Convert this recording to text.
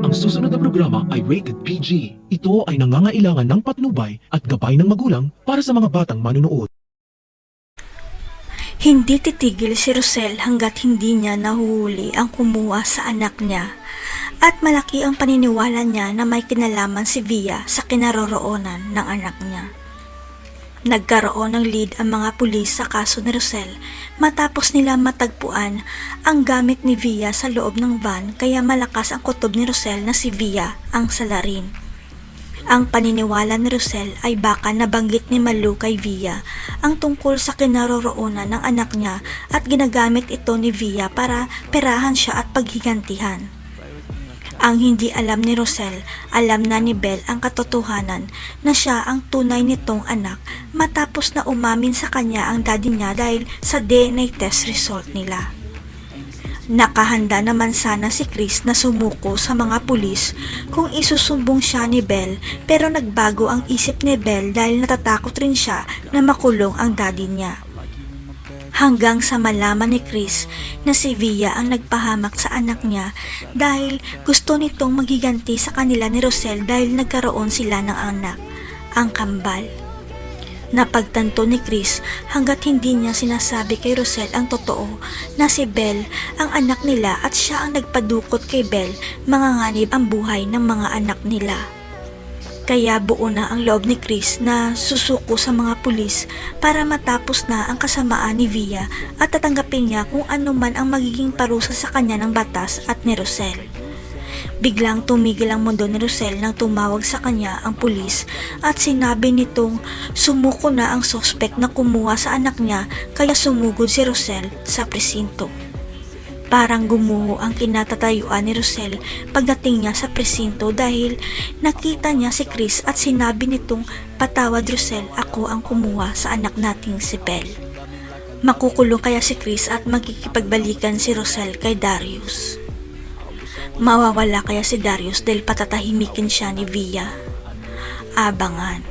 Ang susunod na programa ay rated PG. Ito ay nangangailangan ng patnubay at gabay ng magulang para sa mga batang manunood. Hindi titigil si Rosel hanggat hindi niya nahuhuli ang kumuha sa anak niya. At malaki ang paniniwala niya na may kinalaman si Via sa kinaroroonan ng anak niya. Nagkaroon ng lead ang mga pulis sa kaso ni Rosel matapos nila matagpuan ang gamit ni Via sa loob ng van, kaya malakas ang kutob ni Rosel na si Via ang salarin. Ang paniniwala ni Rosel ay baka nabanggit ni Malu kay Via ang tungkol sa kinaroroonan ng anak niya at ginagamit ito ni Via para perahan siya at paghigantihan. Ang hindi alam ni Rosel, alam na ni Belle ang katotohanan na siya ang tunay nitong anak matapos na umamin sa kanya ang daddy niya dahil sa DNA test result nila. Nakahanda naman sana si Chris na sumuko sa mga pulis kung isusumbong siya ni Belle, pero nagbago ang isip ni Belle dahil natatakot rin siya na makulong ang daddy niya. Hanggang sa malaman ni Chris na si Via ang nagpahamak sa anak niya dahil gusto nitong maghiganti sa kanila ni Rosel dahil nagkaroon sila ng anak, ang kambal. Napagtanto ni Chris hanggat hindi niya sinasabi kay Rosel ang totoo na si Belle ang anak nila at siya ang nagpadukot kay Belle, manganganib ang buhay ng mga anak nila. Kaya buo na ang loob ni Chris na susuko sa mga pulis para matapos na ang kasamaan ni Via at tatanggapin niya kung ano man ang magiging parusa sa kanya ng batas at ni Rosel. Biglang tumigil ang mundo ni Rosel nang tumawag sa kanya ang pulis at sinabi nitong sumuko na ang sospek na kumuha sa anak niya, kaya sumugod si Rosel sa presinto. Parang gumuho ang kinatatayuan ni Rosel pagdating niya sa presinto dahil nakita niya si Chris at sinabi nitong, "Patawad Rosel, ako ang kumuha sa anak nating si Belle." Makukulong kaya si Chris at magkikipagbalikan si Rosel kay Darius? Mawawala kaya si Darius dahil patatahimikin siya ni Via? Abangan.